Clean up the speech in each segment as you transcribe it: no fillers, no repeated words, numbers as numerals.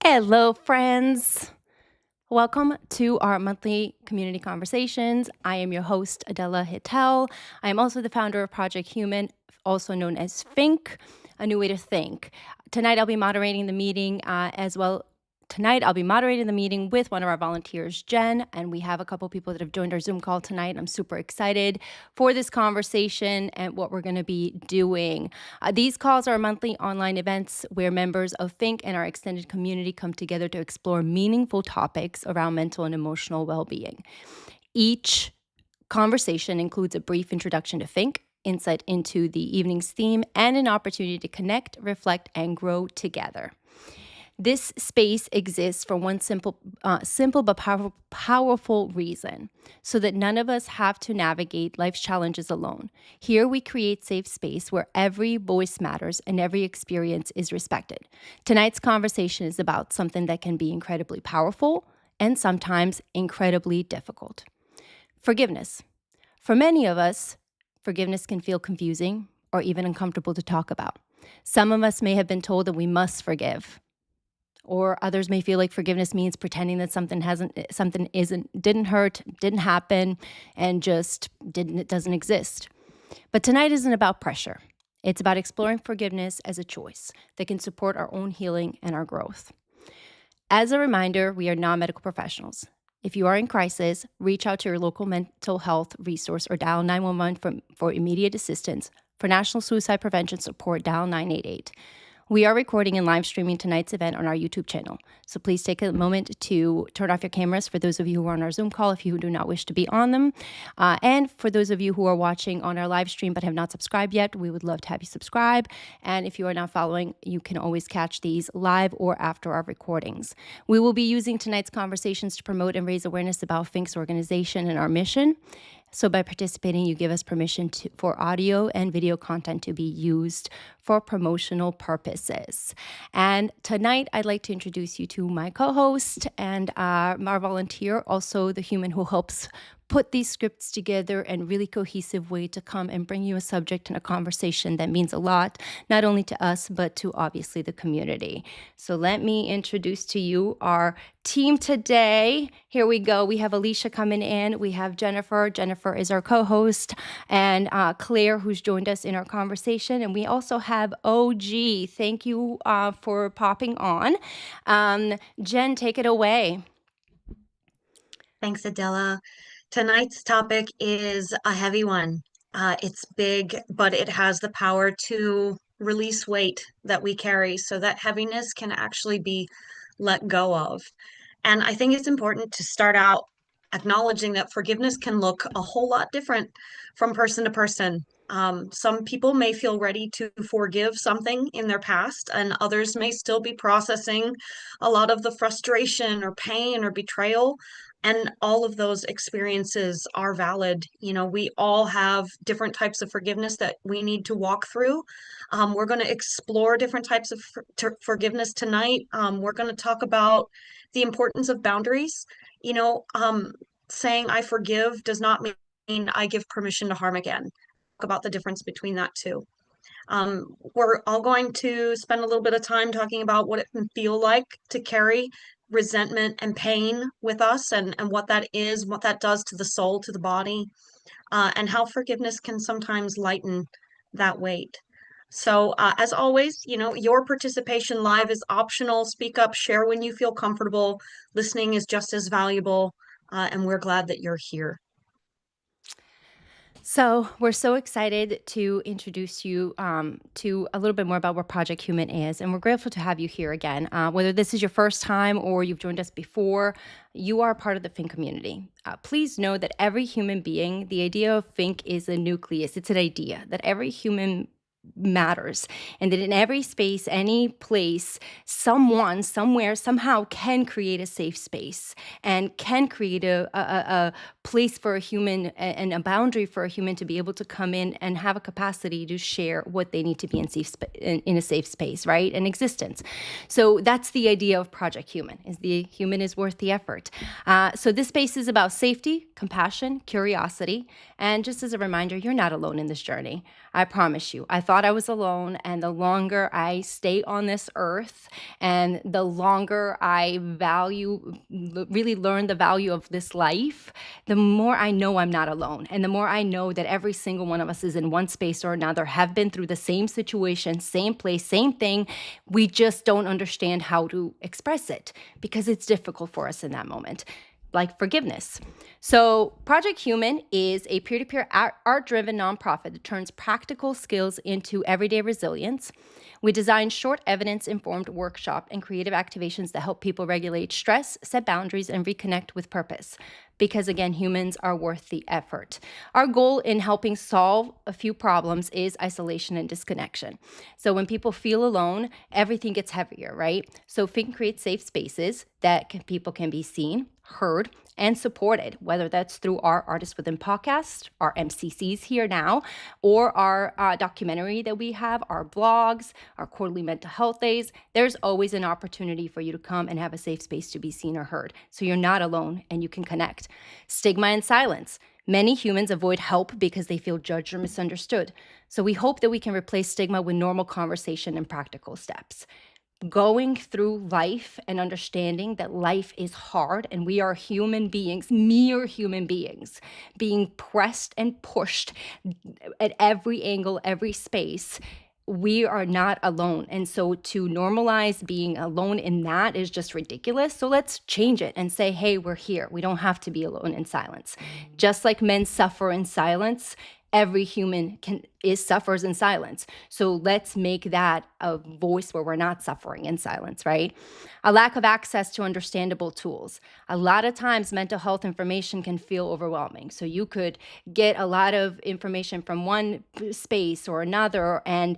Hello, friends. Welcome to our monthly community conversations. I am your host, Adela Hittel. I am also the founder of Project Human, also known as Think, a new way to think. Tonight, I'll be moderating the meeting Tonight, I'll be moderating the meeting with one of our volunteers, Jen, and we have a couple people that have joined our Zoom call tonight. I'm super excited for this conversation and what we're going to be doing. These calls are monthly online events where members of Think and our extended community come together to explore meaningful topics around mental and emotional well-being. Each conversation includes a brief introduction to Think, insight into the evening's theme, and an opportunity to connect, reflect, and grow together. This space exists for one simple but powerful reason, so that none of us have to navigate life's challenges alone. Here we create safe space where every voice matters and every experience is respected. Tonight's conversation is about something that can be incredibly powerful and sometimes incredibly difficult. Forgiveness. For many of us, forgiveness can feel confusing or even uncomfortable to talk about. Some of us may have been told that we must forgive. Or others may feel like forgiveness means pretending that something didn't hurt, didn't happen, and it doesn't exist. But tonight isn't about pressure. It's about exploring forgiveness as a choice that can support our own healing and our growth. As a reminder, we are non-medical professionals. If you are in crisis, reach out to your local mental health resource or dial 911 for immediate assistance. For national suicide prevention support, dial 988. We are recording and live streaming tonight's event on our YouTube channel. So please take a moment to turn off your cameras for those of you who are on our Zoom call if you do not wish to be on them. And for those of you who are watching on our live stream but have not subscribed yet, we would love to have you subscribe. And if you are not following, you can always catch these live or after our recordings. We will be using tonight's conversations to promote and raise awareness about Think's organization and our mission. So by participating, you give us permission for audio and video content to be used for promotional purposes. And tonight, I'd like to introduce you to my co-host and our volunteer, also the human who helps put these scripts together in a really cohesive way to come and bring you a subject and a conversation that means a lot, not only to us, but to obviously the community. So let me introduce to you our team today. Here we go. We have Alicia coming in. We have Jennifer. Jennifer is our co-host, and Claire, who's joined us in our conversation. And we also have OG. Thank you for popping on. Jen, take it away. Thanks, Adela. Tonight's topic is a heavy one. It's big, but it has the power to release weight that we carry so that heaviness can actually be let go of. And I think it's important to start out acknowledging that forgiveness can look a whole lot different from person to person. Some people may feel ready to forgive something in their past, and others may still be processing a lot of the frustration or pain or betrayal. And all of those experiences are valid. You know, we all have different types of forgiveness that we need to walk through. We're going to explore different types of forgiveness tonight. We're going to talk about the importance of boundaries. You know, saying I forgive does not mean I give permission to harm again. Talk about the difference between that two. We're all going to spend a little bit of time talking about what it can feel like to carry resentment and pain with us, and what that is, what that does to the soul, to the body, and how forgiveness can sometimes lighten that weight. So as always, you know, your participation live is optional. Speak up, share when you feel comfortable. Listening is just as valuable, and we're glad that you're here. So we're so excited to introduce you to a little bit more about what Project Human is, and we're grateful to have you here again. Whether this is your first time or you've joined us before, you are part of the Think community. Please know that every human being, the idea of Think is a nucleus. It's an idea that every human matters, and that in every space, any place, someone, somewhere, somehow can create a safe space and can create a place for a human and a boundary for a human to be able to come in and have a capacity to share what they need to be in a safe space, right? In existence. So that's the idea of Project Human, is the human is worth the effort. So this space is about safety, compassion, curiosity, and just as a reminder, you're not alone in this journey. I promise you. I thought thought I was alone, and the longer I stay on this earth, and the longer I really learn the value of this life, the more I know I'm not alone. And the more I know that every single one of us is in one space or another, have been through the same situation, same place, same thing. We just don't understand how to express it because it's difficult for us in that moment. Like forgiveness. So Project Human is a peer-to-peer art-driven nonprofit that turns practical skills into everyday resilience. We design short evidence-informed workshop and creative activations that help people regulate stress, set boundaries, and reconnect with purpose. Because again, humans are worth the effort. Our goal in helping solve a few problems is isolation and disconnection. So when people feel alone, everything gets heavier, right? So Fink creates safe spaces that people can be seen, heard, and supported, whether that's through our Artists Within podcast, our MCCs here now, or our documentary that we have, our blogs, our quarterly mental health days. There's always an opportunity for you to come and have a safe space to be seen or heard. So you're not alone and you can connect. Stigma and silence. Many humans avoid help because they feel judged or misunderstood. So we hope that we can replace stigma with normal conversation and practical steps. Going through life and understanding that life is hard and we are human beings, mere human beings, being pressed and pushed at every angle, every space. We are not alone. And so to normalize being alone in that is just ridiculous. So let's change it and say, hey, we're here. We don't have to be alone in silence. Just like men suffer in silence, every human suffers in silence. So let's make that a voice where we're not suffering in silence, right? A lack of access to understandable tools. A lot of times mental health information can feel overwhelming. So you could get a lot of information from one space or another, and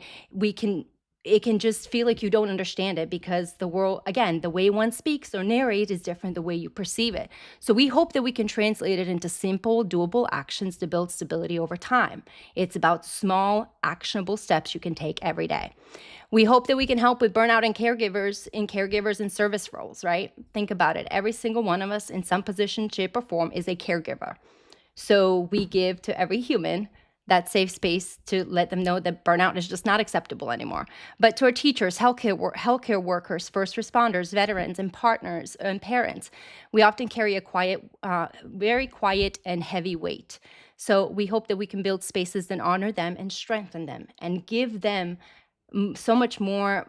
it can just feel like you don't understand it because the world, again, the way one speaks or narrates is different the way you perceive it. So we hope that we can translate it into simple, doable actions to build stability over time. It's about small, actionable steps you can take every day. We hope that we can help with burnout and caregivers in service roles, right? Think about it. Every single one of us in some position, shape, or form is a caregiver. So we give to every human that safe space to let them know that burnout is just not acceptable anymore. But to our teachers, healthcare workers, first responders, veterans, and partners and parents, we often carry a very quiet and heavy weight. So we hope that we can build spaces that honor them and strengthen them and give them so much more.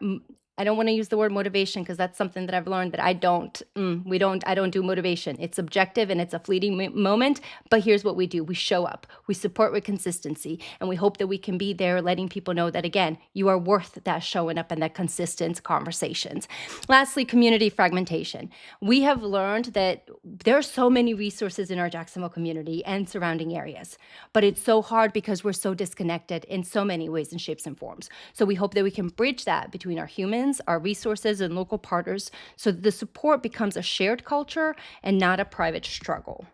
I don't want to use the word motivation because that's something that I've learned that I don't do motivation. It's subjective and it's a fleeting moment, but here's what we do. We show up, we support with consistency, and we hope that we can be there letting people know that, again, you are worth that showing up and that consistent conversations. Lastly, community fragmentation. We have learned that there are so many resources in our Jacksonville community and surrounding areas, but it's so hard because we're so disconnected in so many ways and shapes and forms. So we hope that we can bridge that between our humans, our resources, and local partners so that the support becomes a shared culture and not a private struggle.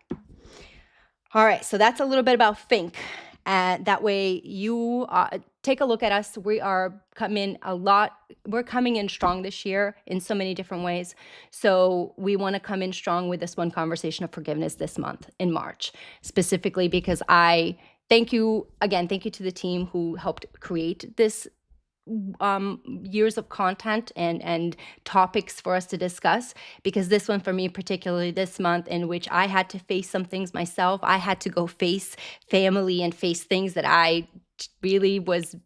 All right, so that's a little bit about Fink. That way you take a look at us. We're coming in strong this year in so many different ways. So we want to come in strong with this one conversation of forgiveness this month in March, specifically because thank you to the team who helped create this years of content and topics for us to discuss, because this one for me, particularly this month, in which I had to face some things myself. I had to go face family and face things that I really was,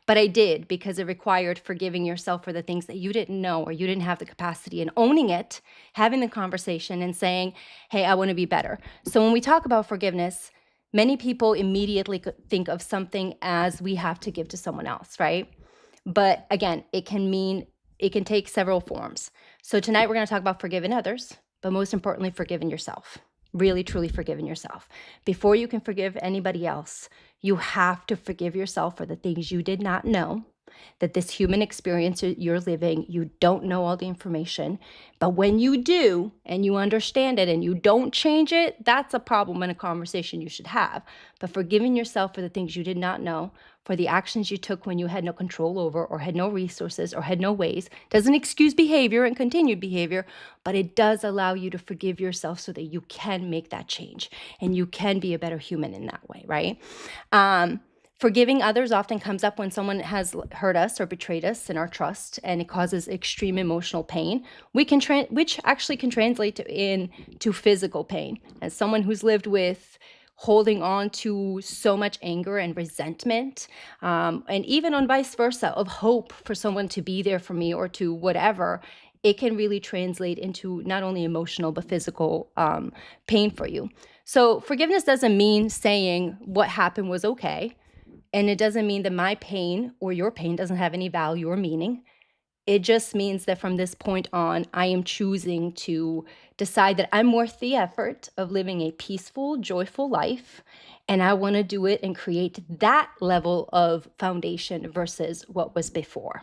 but I did, because it required forgiving yourself for the things that you didn't know or you didn't have the capacity, and owning it, having the conversation and saying, hey, I want to be better. So when we talk about forgiveness, many people immediately think of something as we have to give to someone else, right? But again, it can take several forms. So tonight we're going to talk about forgiving others, but most importantly, forgiving yourself. Really, truly forgiving yourself. Before you can forgive anybody else, you have to forgive yourself for the things you did not know, that this human experience you're living, you don't know all the information. But when you do, and you understand it and you don't change it, that's a problem and a conversation you should have. But forgiving yourself for the things you did not know, for the actions you took when you had no control over or had no resources or had no ways, doesn't excuse behavior and continued behavior, but it does allow you to forgive yourself so that you can make that change and you can be a better human in that way, right? Forgiving others often comes up when someone has hurt us or betrayed us in our trust, and it causes extreme emotional pain. Which actually can translate into physical pain. As someone who's lived with holding on to so much anger and resentment, and even on vice versa, of hope for someone to be there for me or to whatever, it can really translate into not only emotional but physical pain for you. So forgiveness doesn't mean saying what happened was okay. And it doesn't mean that my pain or your pain doesn't have any value or meaning. It just means that from this point on, I am choosing to decide that I'm worth the effort of living a peaceful, joyful life. And I want to do it and create that level of foundation versus what was before.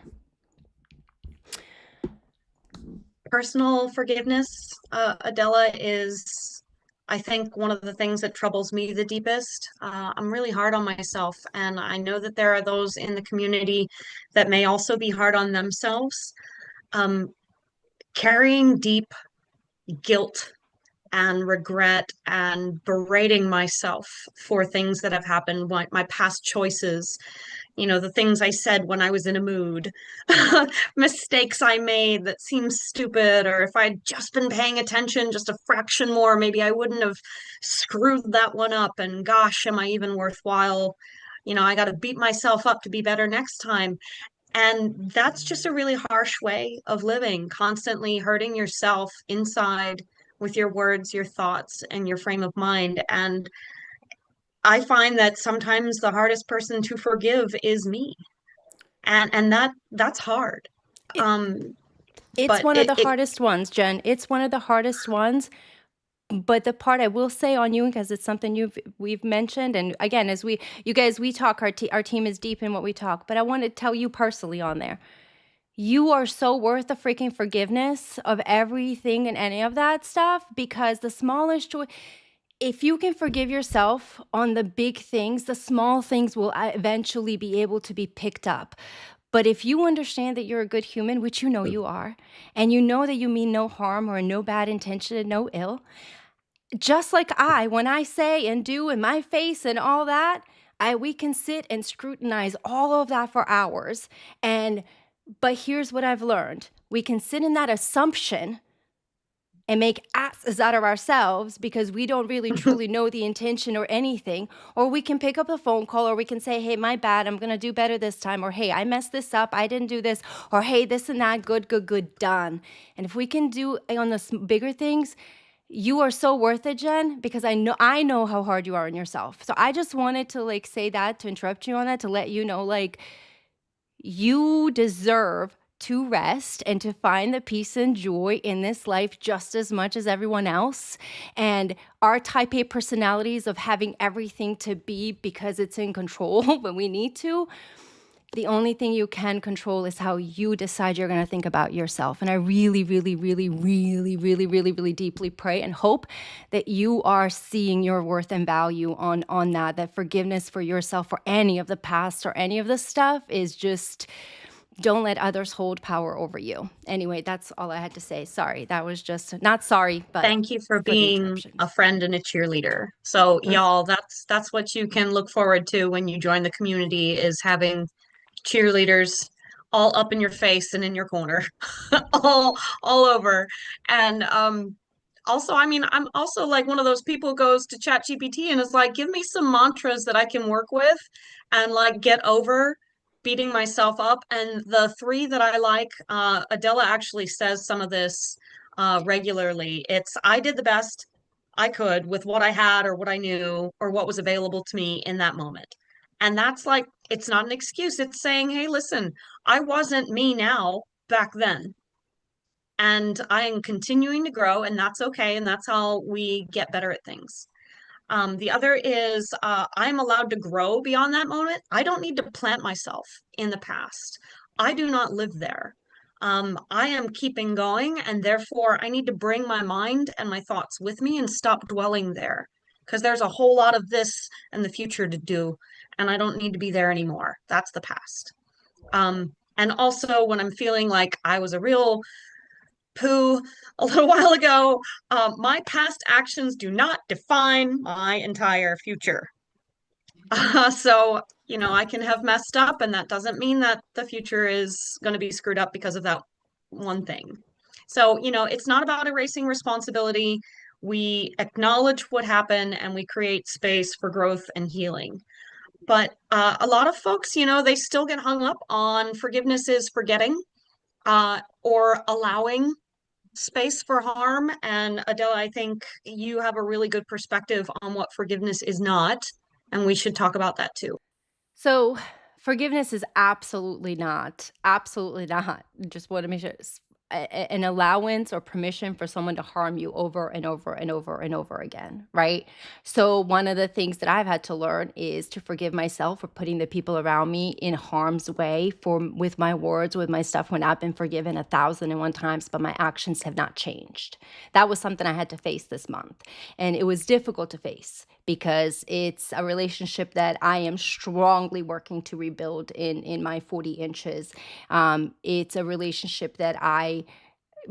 Personal forgiveness, Adela, is, I think, one of the things that troubles me the deepest. I'm really hard on myself, and I know that there are those in the community that may also be hard on themselves. Um, Carrying deep guilt and regret and berating myself for things that have happened, my past choices, the things I said when I was in a mood, mistakes I made that seem stupid, or if I'd just been paying attention just a fraction more, maybe I wouldn't have screwed that one up. And gosh, am I even worthwhile? I got to beat myself up to be better next time. And that's just a really harsh way of living, constantly hurting yourself inside with your words, your thoughts, and your frame of mind. And I find that sometimes the hardest person to forgive is me. And that's hard. It, Um, it's but one of it the it hardest ones, Jen. It's one of the hardest ones. But the part I will say on you, because it's something we've mentioned, and again, as you guys, we talk, our team is deep in what we talk, but I want to tell you personally on there. You are so worth the freaking forgiveness of everything and any of that stuff, because the smallest joy, if you can forgive yourself on the big things, the small things will eventually be able to be picked up. But if you understand that you're a good human, which you know you are, and you know that you mean no harm or no bad intention and no ill, just like when I say and do in my face and all that, we can sit and scrutinize all of that for hours. But here's what I've learned. We can sit in that assumption and make asses out of ourselves because we don't really truly know the intention or anything. Or we can pick up the phone call, or we can say, hey, my bad, I'm going to do better this time. Or, hey, I messed this up, I didn't do this. Or, hey, this and that, good, good, good, done. And if we can do on the bigger things, you are so worth it, Jen, because I know how hard you are on yourself. So I just wanted to say that, to interrupt you on that, to let you know, you deserve to rest and to find the peace and joy in this life just as much as everyone else. And our type A personalities of having everything to be because it's in control when we need to, the only thing you can control is how you decide you're going to think about yourself. And I really, really, really, really, really, really, really deeply pray and hope that you are seeing your worth and value on that forgiveness for yourself, for any of the past or any of the stuff, is just, don't let others hold power over you. Anyway, that's all I had to say. Sorry. That was just not sorry, but Thank you for for the being interruption. a friend and a cheerleader. So y'all, that's what you can look forward to when you join the community, is having cheerleaders all up in your face and in your corner, all over. And also, I mean, I'm also like one of those people who goes to ChatGPT and is like, give me some mantras that I can work with and get over beating myself up. And the three that I like, Adela actually says some of this regularly. It's, I did the best I could with what I had or what I knew or what was available to me in that moment. And that's it's not an excuse. It's saying, hey, listen, I wasn't me now back then. And I am continuing to grow, and that's okay. And that's how we get better at things. The other is I'm allowed to grow beyond that moment. I don't need to plant myself in the past. I do not live there. I am keeping going, and therefore I need to bring my mind and my thoughts with me and stop dwelling there, because there's a whole lot of this and the future to do, and I don't need to be there anymore. That's the past. And also, when I'm feeling like I was a real poo a little while ago, my past actions do not define my entire future. So I can have messed up, and that doesn't mean that the future is going to be screwed up because of that one thing. So, it's not about erasing responsibility. We acknowledge what happened and we create space for growth and healing. But a lot of folks, they still get hung up on forgiveness is forgetting, or allowing space for harm. And Adela, I think you have a really good perspective on what forgiveness is not, and we should talk about that too. So forgiveness is absolutely not. Just want to make sure it's an allowance or permission for someone to harm you over and over and over and over again, right? So one of the things that I've had to learn is to forgive myself for putting the people around me in harm's way with my words, with my stuff, when I've been forgiven 1,001 times, but my actions have not changed. That was something I had to face this month. And it was difficult to face because it's a relationship that I am strongly working to rebuild in my 40 inches. It's a relationship that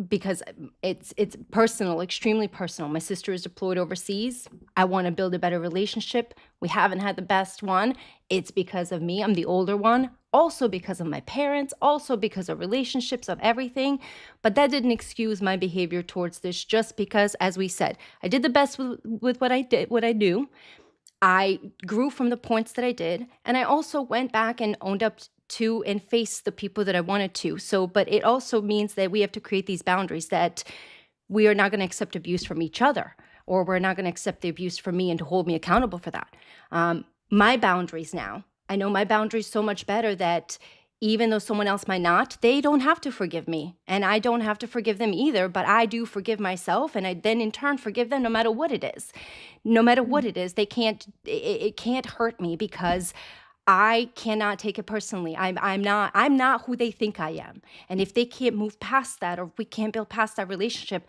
because it's personal, extremely personal. My sister is deployed overseas. I want to build a better relationship. We haven't had the best one. It's because of me. I'm the older one. Also because of my parents. Also because of relationships, of everything. But that didn't excuse my behavior towards this, just because, as we said, I did the best with what I did, what I do. I grew from the points that I did, and I also went back and owned up to and faced the people that I wanted to. So, but it also means that we have to create these boundaries, that we are not going to accept abuse from each other, or we're not going to accept the abuse from me and to hold me accountable for that. My boundaries now, I know my boundaries so much better that even though someone else might not, they don't have to forgive me, and I don't have to forgive them either, but I do forgive myself, and I then in turn forgive them no matter what it is. No matter what it is, it can't hurt me, because I cannot take it personally. I'm not who they think I am. And if they can't move past that, or if we can't build past that relationship,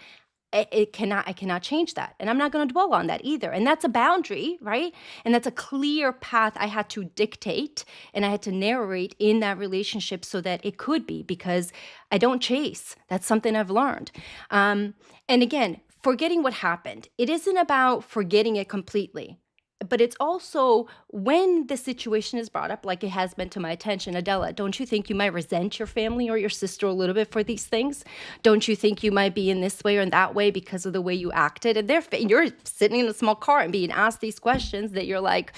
I cannot change that. And I'm not going to dwell on that either. And that's a boundary, right? And that's a clear path I had to dictate and I had to narrate in that relationship so that it could be, because I don't chase. That's something I've learned. And again, forgetting what happened. It isn't about forgetting it completely. But it's also when the situation is brought up, like it has been to my attention. Adela, don't you think you might resent your family or your sister a little bit for these things? Don't you think you might be in this way or in that way because of the way you acted? And you're sitting in a small car and being asked these questions that you're like,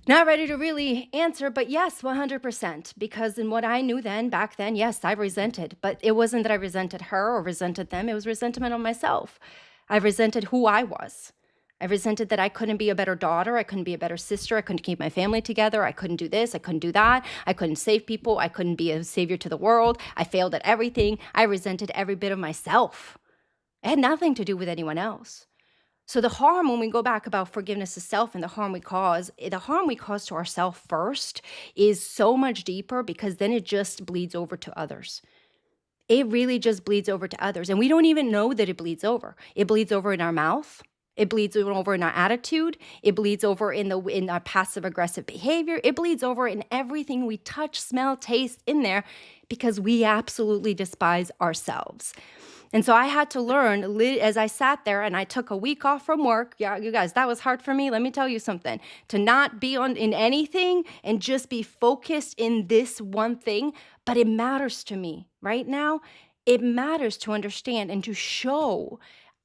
not ready to really answer. But yes, 100%. Because in what I knew back then, yes, I resented. But it wasn't that I resented her or resented them. It was resentment of myself. I resented who I was. I resented that I couldn't be a better daughter. I couldn't be a better sister. I couldn't keep my family together. I couldn't do this. I couldn't do that. I couldn't save people. I couldn't be a savior to the world. I failed at everything. I resented every bit of myself. It had nothing to do with anyone else. So the harm, when we go back about forgiveness of self and the harm we cause to ourselves first is so much deeper, because then it just bleeds over to others. It really just bleeds over to others. And we don't even know that it bleeds over. It bleeds over in our mouth. It bleeds over in our attitude. It bleeds over in our passive aggressive behavior. It bleeds over in everything we touch, smell, taste in there, because we absolutely despise ourselves. And so I had to learn, as I sat there and I took a week off from work. Yeah, you guys, that was hard for me. Let me tell you something. To not be in anything and just be focused in this one thing. But it matters to me right now. It matters to understand and to show.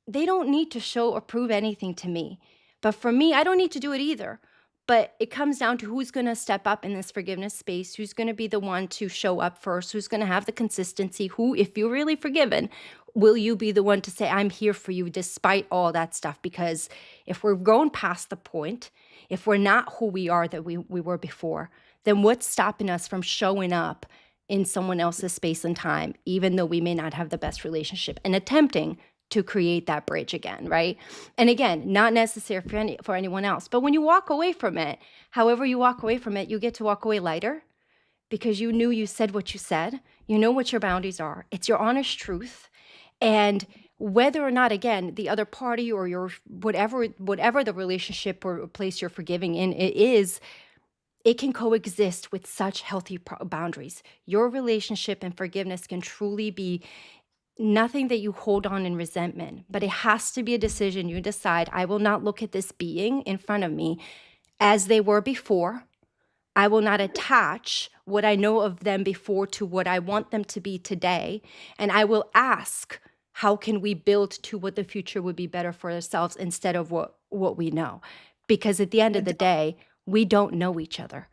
They don't need to show or prove anything to me. But for me, I don't need to do it either. But it comes down to who's going to step up in this forgiveness space, who's going to be the one to show up first, who's going to have the consistency, who, if you're really forgiven, will you be the one to say, I'm here for you despite all that stuff? Because if we're going past the point, if we're not who we are that we were before, then what's stopping us from showing up in someone else's space and time, even though we may not have the best relationship, and attempting to create that bridge again, right? And again, not necessary for anyone else. But when you walk away from it, however you walk away from it, you get to walk away lighter, because you knew you said what you said. You know what your boundaries are. It's your honest truth. And whether or not, again, the other party or your whatever the relationship or place you're forgiving in it can coexist with such healthy boundaries. Your relationship and forgiveness can truly be nothing that you hold on in resentment, but it has to be a decision you decide, I will not look at this being in front of me as they were before. I will not attach what I know of them before to what I want them to be today. And I will ask, how can we build to what the future would be better for ourselves instead of what we know? Because at the end of the day, we don't know each other.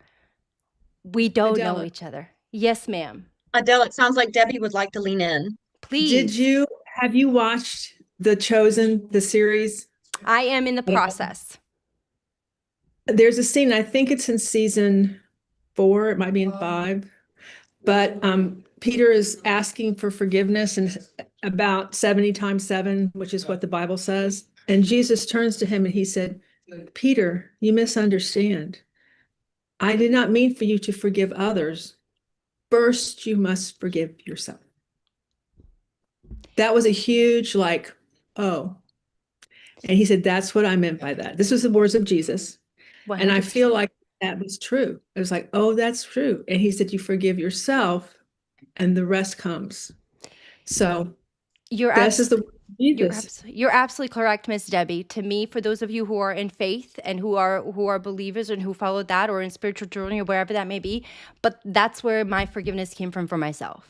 We don't know Adela, each other. Yes, ma'am. Adele, it sounds like Debbie would like to lean in. Please. have you watched The Chosen, the series? I am in the process. There's a scene, I think it's in season 4, it might be in 5, but Peter is asking for forgiveness and about 70 times 7, which is what the Bible says. And Jesus turns to him and he said, Peter, you misunderstand. I did not mean for you to forgive others. First, you must forgive yourself. That was a huge, like, oh. And he said, that's what I meant by that. This was the words of Jesus. 100%. And I feel like that was true. It was like, oh, that's true. And he said, you forgive yourself and the rest comes. So this is the word of Jesus. You're absolutely correct, Miss Debbie. To me, for those of you who are in faith and who are believers and who follow that, or in spiritual journey or wherever that may be, but that's where my forgiveness came from for myself.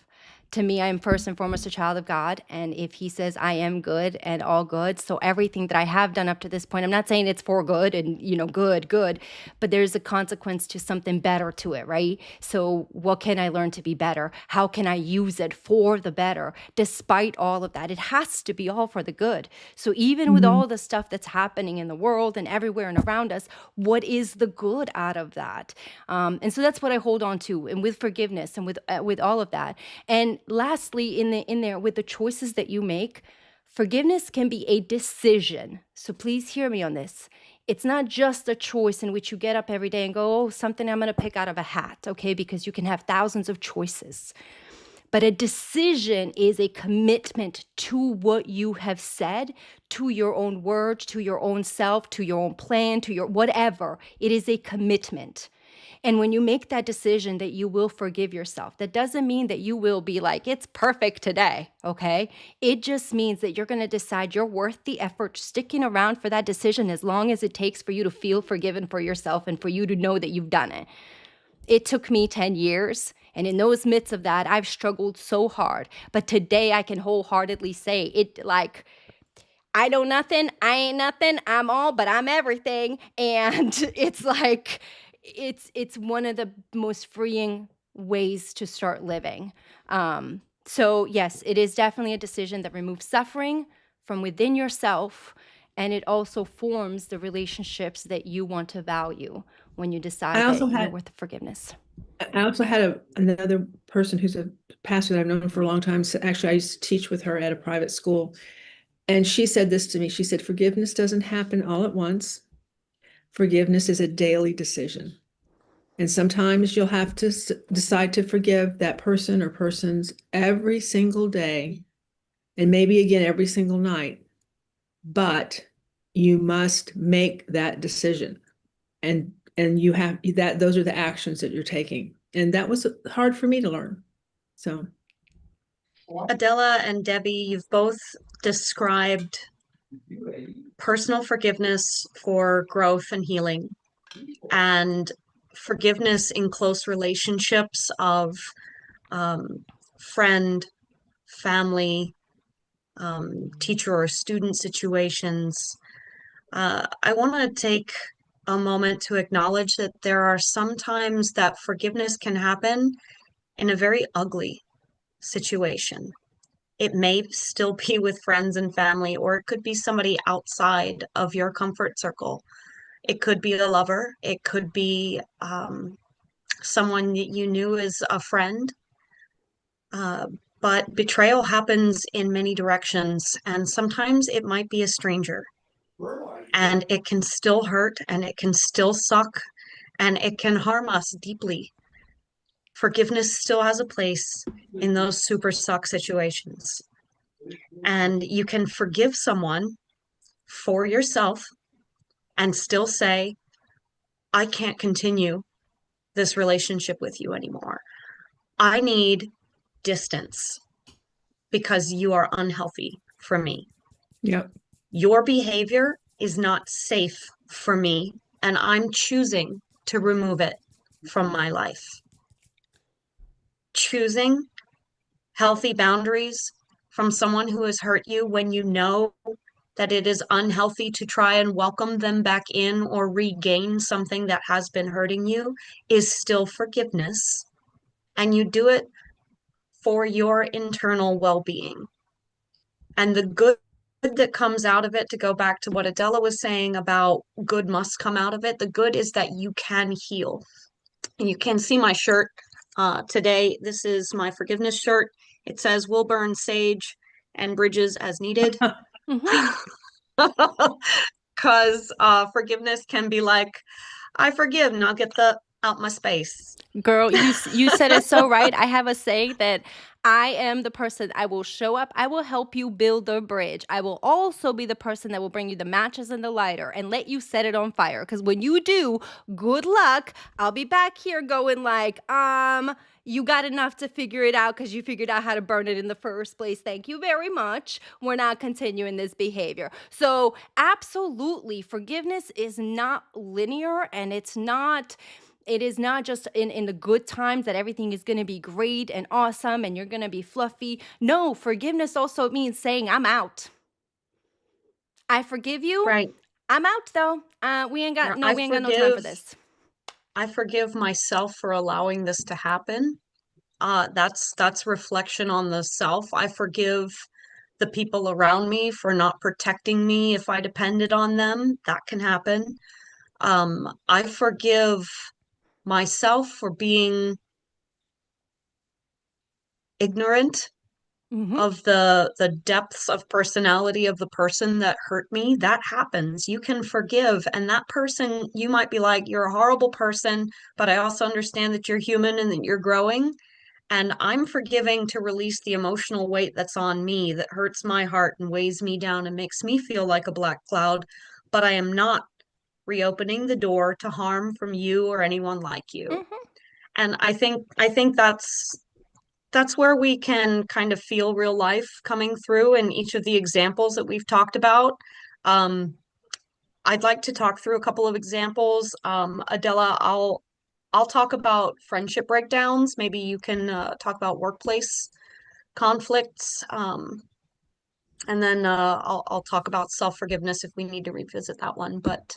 To me, I am first and foremost a child of God. And if he says I am good and all good, so everything that I have done up to this point, I'm not saying it's for good and, good, but there's a consequence to something better to it, right? So what can I learn to be better? How can I use it for the better? Despite all of that, it has to be all for the good. So even with all the stuff that's happening in the world and everywhere and around us, what is the good out of that? And so that's what I hold on to, and with forgiveness and with all of that. And lastly, in there, with the choices that you make, forgiveness can be a decision. So please hear me on this. It's not just a choice in which you get up every day and go, oh, something I'm going to pick out of a hat, okay? Because you can have thousands of choices. But a decision is a commitment to what you have said, to your own words, to your own self, to your own plan, to your whatever. It is a commitment. And when you make that decision that you will forgive yourself, that doesn't mean that you will be like, it's perfect today, okay? It just means that you're going to decide you're worth the effort sticking around for that decision as long as it takes for you to feel forgiven for yourself and for you to know that you've done it. It took me 10 years. And in those midst of that, I've struggled so hard. But today I can wholeheartedly say it, like, I know nothing, I ain't nothing, I'm all, but I'm everything. And it's like, it's one of the most freeing ways to start living. So yes, it is definitely a decision that removes suffering from within yourself, and it also forms the relationships that you want to value when you decide that you're worth forgiveness. I also had another person who's a pastor that I've known for a long time. So actually, I used to teach with her at a private school. And she said this to me. She said, forgiveness doesn't happen all at once. Forgiveness is a daily decision. And sometimes you'll have to decide to forgive that person or persons every single day, and maybe again every single night. But you must make that decision. And you have that, those are the actions that you're taking. And that was hard for me to learn. So Adela and Debbie, you've both described personal forgiveness for growth and healing, and forgiveness in close relationships of friend, family, teacher or student situations. I want to take a moment to acknowledge that there are some times that forgiveness can happen in a very ugly situation. It may still be with friends and family, or it could be somebody outside of your comfort circle. It could be a lover. It could be someone that you knew as a friend. But betrayal happens in many directions, and sometimes it might be a stranger. And it can still hurt, and it can still suck, and it can harm us deeply. Forgiveness still has a place in those super suck situations. And you can forgive someone for yourself and still say, I can't continue this relationship with you anymore. I need distance because you are unhealthy for me. Yep. Your behavior is not safe for me, and I'm choosing to remove it. from my life. Choosing healthy boundaries from someone who has hurt you when you know that it is unhealthy to try and welcome them back in or regain something that has been hurting you is still forgiveness. And you do it for your internal well-being. And the good that comes out of it, to go back to what Adela was saying about good must come out of it, the good is that you can heal. And you can see my shirt today. This is my forgiveness shirt. It says, "We'll burn sage and bridges as needed." Because forgiveness can be like, I forgive, now get the out my space. Girl, you said it so right. I have a saying that I am the person. I will show up. I will help you build the bridge. I will also be the person that will bring you the matches and the lighter and let you set it on fire. Because when you do, good luck. I'll be back here going like, you got enough to figure it out because you figured out how to burn it in the first place. Thank you very much. We're not continuing this behavior. So absolutely, forgiveness is not linear, and it is not just in the good times that everything is going to be great and awesome and you're going to be fluffy. No, forgiveness also means saying, I'm out. I forgive you. Right. I'm out though. We ain't got no time for this. I forgive myself for allowing this to happen. That's reflection on the self. I forgive the people around me for not protecting me if I depended on them. That can happen. I forgive myself for being ignorant of the depths of personality of the person that hurt me. That happens. You can forgive. And that person, you might be like, you're a horrible person, but I also understand that you're human and that you're growing. And I'm forgiving to release the emotional weight that's on me that hurts my heart and weighs me down and makes me feel like a black cloud. But I am not reopening the door to harm from you or anyone like you. And I think that's where we can kind of feel real life coming through in each of the examples that we've talked about. I'd like to talk through a couple of examples. Adela, I'll talk about friendship breakdowns. Maybe you can talk about workplace conflicts. And then I'll talk about self-forgiveness if we need to revisit that one. But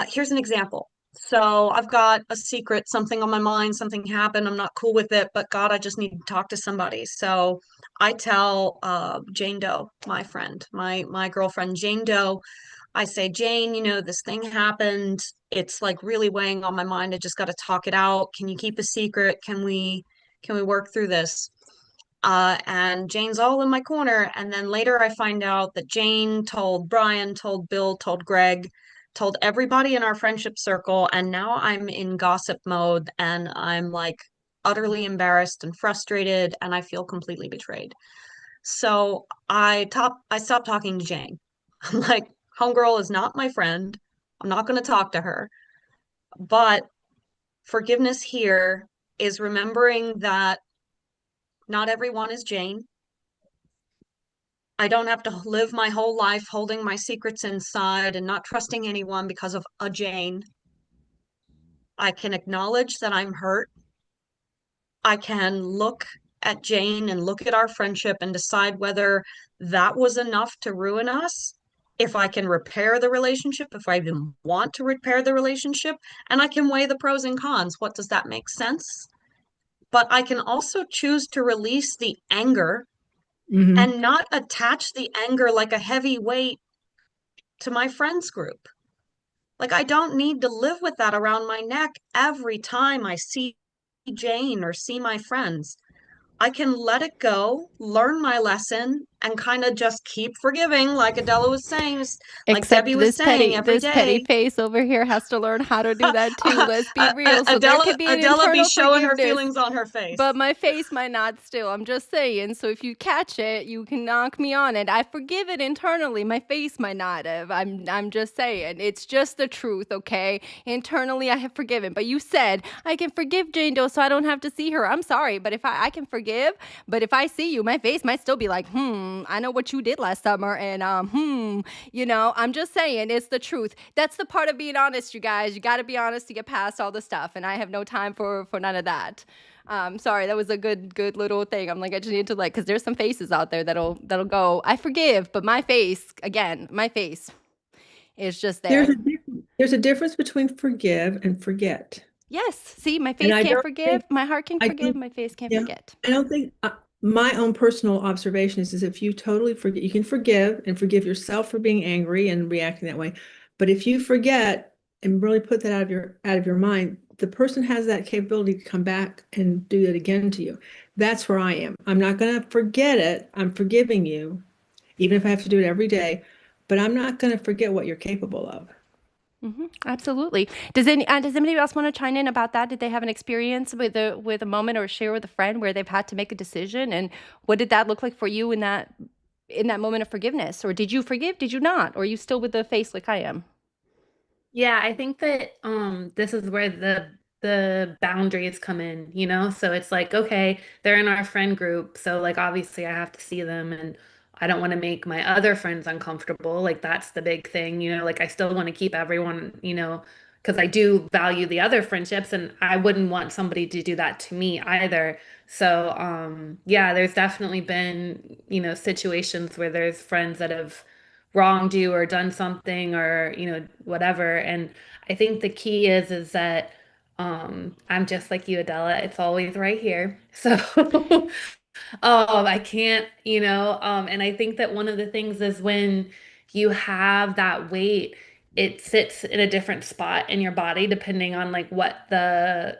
here's an example. So I've got a secret, something on my mind, something happened, I'm not cool with it, but God, I just need to talk to somebody. So I tell Jane Doe, my friend, my girlfriend, Jane Doe, I say, Jane, this thing happened. It's like really weighing on my mind. I just got to talk it out. Can you keep a secret? Can we work through this? And Jane's all in my corner. And then later I find out that Jane told Brian, told Bill, told Greg, told everybody in our friendship circle. And now I'm in gossip mode and I'm like utterly embarrassed and frustrated and I feel completely betrayed. So I stopped talking to Jane. I'm like, homegirl is not my friend. I'm not going to talk to her. But forgiveness here is remembering that not everyone is Jane. I don't have to live my whole life holding my secrets inside and not trusting anyone because of a Jane. I can acknowledge that I'm hurt. I can look at Jane and look at our friendship and decide whether that was enough to ruin us, if I can repair the relationship, if I even want to repair the relationship, and I can weigh the pros and cons. What does that make sense? But I can also choose to release the anger and not attach the anger like a heavy weight to my friends group. Like, I don't need to live with that around my neck every time I see Jane or see my friends. I can let it go, learn my lesson, and kind of just keep forgiving, like Adela was saying, like Except Debbie was saying, every this petty day. face over here has to learn how to do that too. Let's be real. So there could be an Adela be internal showing her forgiveness, feelings on her face. but my face might not still. I'm just saying. So if you catch it, you can knock me on it. I forgive it internally. My face might not have. I'm just saying. It's just the truth, okay? Internally, I have forgiven. But you said I can forgive Jane Doe so I don't have to see her. I'm sorry, but if I can forgive, but if I see you, my face might still be like, I know what you did last summer, and I'm just saying, it's the truth. That's the part of being honest, you guys. You got to be honest to get past all the stuff, and I have no time for none of that. Sorry, that was a good little thing. I'm like, I just need to because there's some faces out there that'll go, I forgive, but my face is just there. There's a difference between forgive and forget. Yes. See, my face can't forgive. My heart can forgive. My face can't forget. I don't think my own personal observation is if you totally forget, you can forgive and forgive yourself for being angry and reacting that way. But if you forget and really put that out of your mind, the person has that capability to come back and do it again to you. That's where I am. I'm not going to forget it. I'm forgiving you, even if I have to do it every day. But I'm not going to forget what you're capable of. Absolutely. Does anybody else want to chime in about that? Did they have an experience with a moment or share with a friend where they've had to make a decision, and what did that look like for you in that moment of forgiveness? Or did you forgive? Did you not? Or are you still with the face like I am? Yeah, I think that this is where the boundaries come in, you know? So it's like, okay, they're in our friend group, so like obviously I have to see them and I don't want to make my other friends uncomfortable. Like that's the big thing, you know, like I still want to keep everyone, you know, because I do value the other friendships and I wouldn't want somebody to do that to me either. So yeah, there's definitely been, you know, situations where there's friends that have wronged you or done something or whatever, and I think the key is that I'm just like you, Adela, it's always right here. So I can't, and I think that one of the things is when you have that weight, it sits in a different spot in your body depending on like what the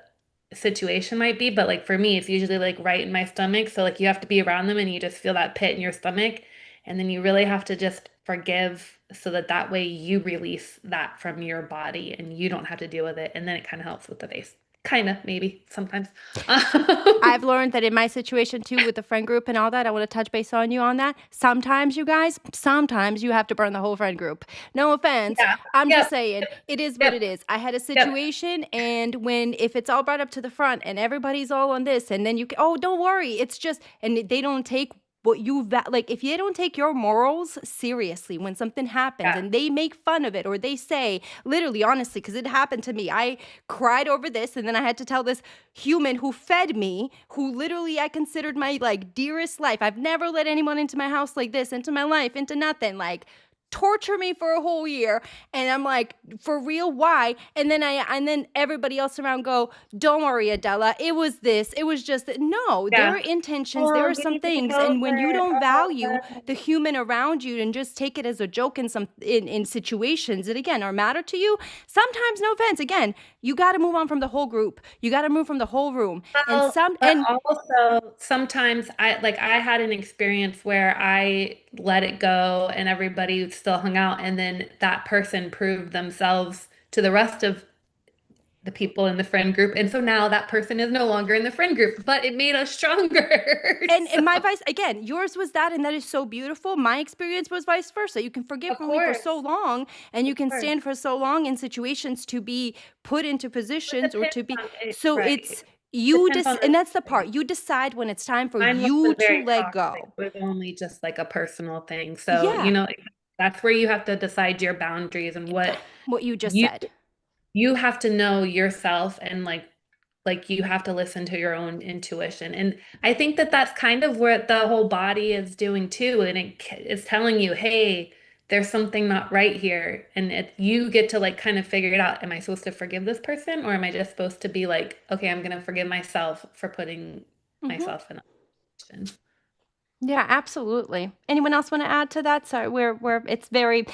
situation might be. But like for me, it's usually like right in my stomach. So like you have to be around them and you just feel that pit in your stomach. And then you really have to just forgive so that way you release that from your body and you don't have to deal with it. And then it kind of helps with the face. Kind of, maybe, sometimes. I've learned that in my situation too with the friend group and all that, I want to touch base on you on that. Sometimes you have to burn the whole friend group. No offense. Yeah. I'm just saying it is what it is. I had a situation and if it's all brought up to the front and everybody's all on this and then don't worry. It's just, and they don't take what if you don't take your morals seriously when something happens and they make fun of it or they say, literally, honestly, because it happened to me, I cried over this and then I had to tell this human who fed me, who literally I considered my like dearest life. I've never let anyone into my house like this, into my life, into nothing, like torture me for a whole year. And I'm like, for real, why? And then everybody else around go, don't worry, Adela, it was this, it was just that. No, there are intentions, there are some things. And when you don't value the human around you and just take it as a joke in situations that again are matter to you, sometimes, no offense, again, you got to move on from the whole group. You got to move from the whole room. And also sometimes I had an experience where I let it go and everybody still hung out, and then that person proved themselves to the rest of the people in the friend group, and so now that person is no longer in the friend group, but it made us stronger. And my advice, again, yours was that, and that is so beautiful. My experience was vice versa. You can forgive me for so long, and you can stand for so long in situations to be put into positions or to be. So it's you and that's the part. You decide when it's time for you to let go. It was only just like a personal thing. So that's where you have to decide your boundaries and what you just said. You have to know yourself and like you have to listen to your own intuition. And I think that that's kind of what the whole body is doing too. And it's telling you, hey, there's something not right here. And you get to like kind of figure it out. Am I supposed to forgive this person, or am I just supposed to be like, okay, I'm going to forgive myself for putting myself in a position. Yeah, absolutely. Anyone else want to add to that? Sorry,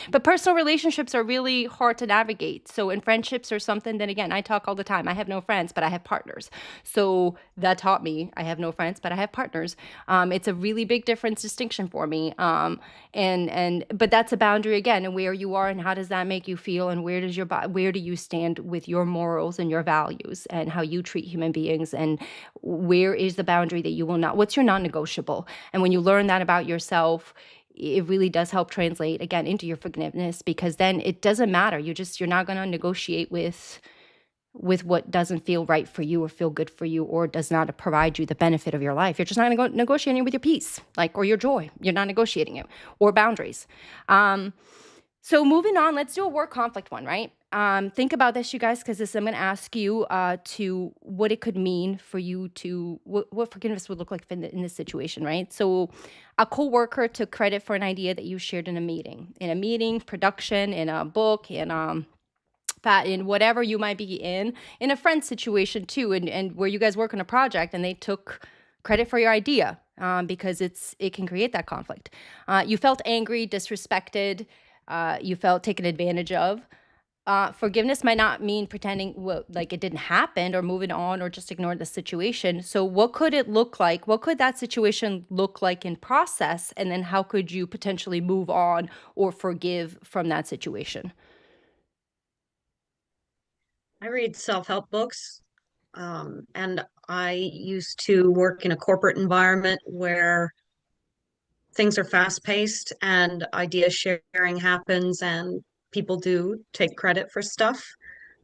but personal relationships are really hard to navigate. So in friendships or something, then again, I talk all the time. I have no friends, but I have partners. So that taught me I have no friends, but I have partners. It's a really big distinction for me. But that's a boundary again, and where you are and how does that make you feel, and where do you stand with your morals and your values and how you treat human beings, and where is the boundary that you will not, what's your non-negotiable? And when you learn that about yourself, it really does help translate again into your forgiveness, because then it doesn't matter. You're not going to negotiate with with what doesn't feel right for you or feel good for you or does not provide you the benefit of your life. You're just not going to go negotiating with your peace, like, or your joy. You're not negotiating it, or boundaries. So moving on, let's do a work conflict one, right? Think about this, you guys, because I'm going to ask you to what it could mean for you to, what forgiveness would look like in this situation, right? So a coworker took credit for an idea that you shared in a meeting, production, in a book, in whatever you might be in a friend situation too, and where you guys work on a project and they took credit for your idea, because it can create that conflict. You felt angry, disrespected, you felt taken advantage of. Forgiveness might not mean pretending like it didn't happen or moving on or just ignore the situation. So what could it look like? What could that situation look like in process? And then how could you potentially move on or forgive from that situation? I read self-help books, and I used to work in a corporate environment where things are fast-paced and idea sharing happens and people do take credit for stuff,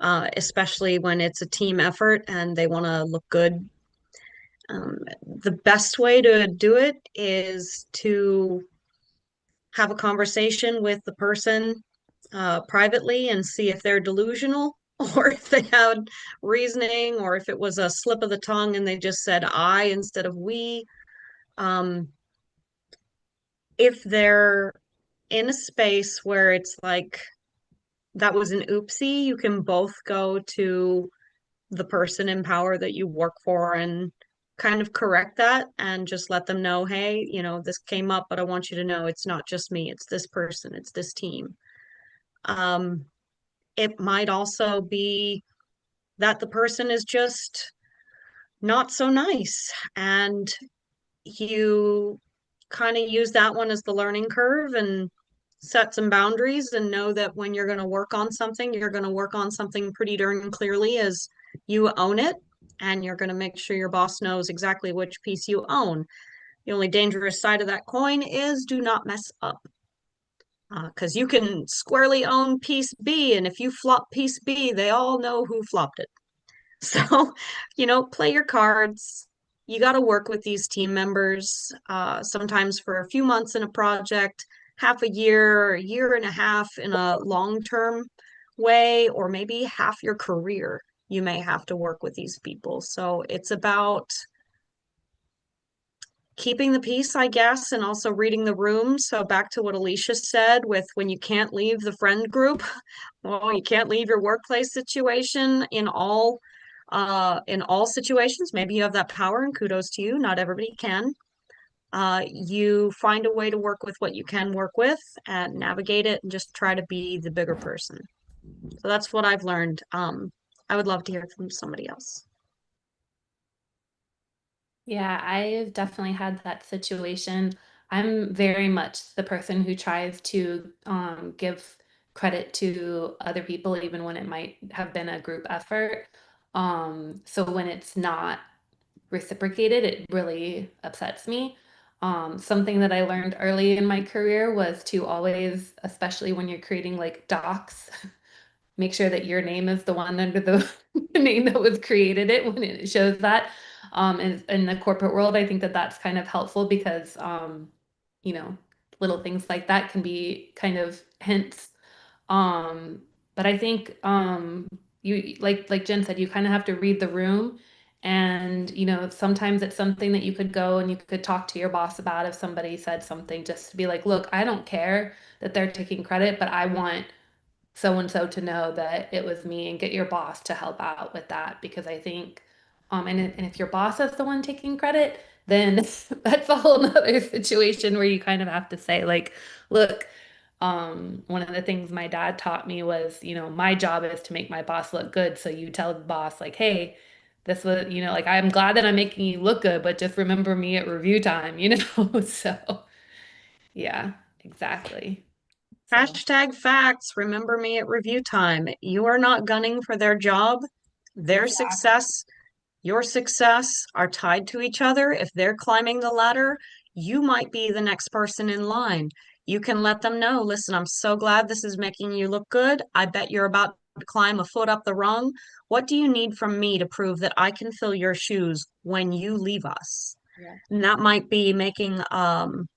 especially when it's a team effort and they want to look good. The best way to do it is to have a conversation with the person privately and see if they're delusional or if they had reasoning or if it was a slip of the tongue and they just said I instead of we. Um, if they're in a space where it's like that was an oopsie, you can both go to the person in power that you work for and kind of correct that and just let them know, hey, this came up, but I want you to know it's not just me, it's this person, it's this team. Um, it might also be that the person is just not so nice and you kind of use that one as the learning curve and set some boundaries and know that when you're going to work on something, you're going to work on something pretty darn clearly as you own it, and you're going to make sure your boss knows exactly which piece you own. The only dangerous side of that coin is do not mess up. Because you can squarely own piece B, and if you flop piece B, they all know who flopped it. So, play your cards. You got to work with these team members, sometimes for a few months in a project, half a year, a year and a half in a long-term way, or maybe half your career. You may have to work with these people. So it's about keeping the peace, I guess, and also reading the room. So back to what Alicia said with when you can't leave the friend group, well, you can't leave your workplace situation in all situations. Maybe you have that power and kudos to you. Not everybody can. You find a way to work with what you can work with and navigate it and just try to be the bigger person. So that's what I've learned. I would love to hear from somebody else. Yeah, I've definitely had that situation. I'm very much the person who tries to give credit to other people, even when it might have been a group effort. So when it's not reciprocated, it really upsets me. Something that I learned early in my career was to always, especially when you're creating like docs, make sure that your name is the one under the name that was created it when it shows that. In the corporate world, I think that that's kind of helpful because, you know, little things like that can be kind of hints. But I think you like Jen said, you kind of have to read the room. And, sometimes it's something that you could go and you could talk to your boss about if somebody said something, just to be like, look, I don't care that they're taking credit, but I want so and so to know that it was me, and get your boss to help out with that, because I think and if your boss is the one taking credit, then that's a whole nother situation where you kind of have to say like, look, one of the things my dad taught me was, my job is to make my boss look good, so you tell the boss like, hey, this was, like, I'm glad that I'm making you look good, but just remember me at review time, so yeah, exactly. So Hashtag facts. Remember me at review time. You are not gunning for their job. Their exactly. success, your success are tied to each other. If they're climbing the ladder, you might be the next person in line. You can let them know, listen, I'm so glad this is making you look good. I bet you're about climb a foot up the rung. What do you need from me to prove that I can fill your shoes when you leave us? Yeah. And that might be making an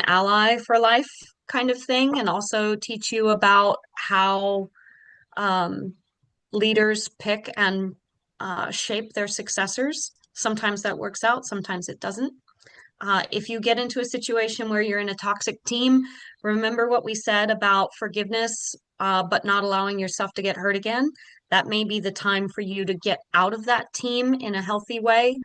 ally for life kind of thing, and also teach you about how um, leaders pick and shape their successors. Sometimes that works out, sometimes it doesn't. If you get into a situation where you're in a toxic team, remember what we said about forgiveness, but not allowing yourself to get hurt again. That may be the time for you to get out of that team in a healthy way.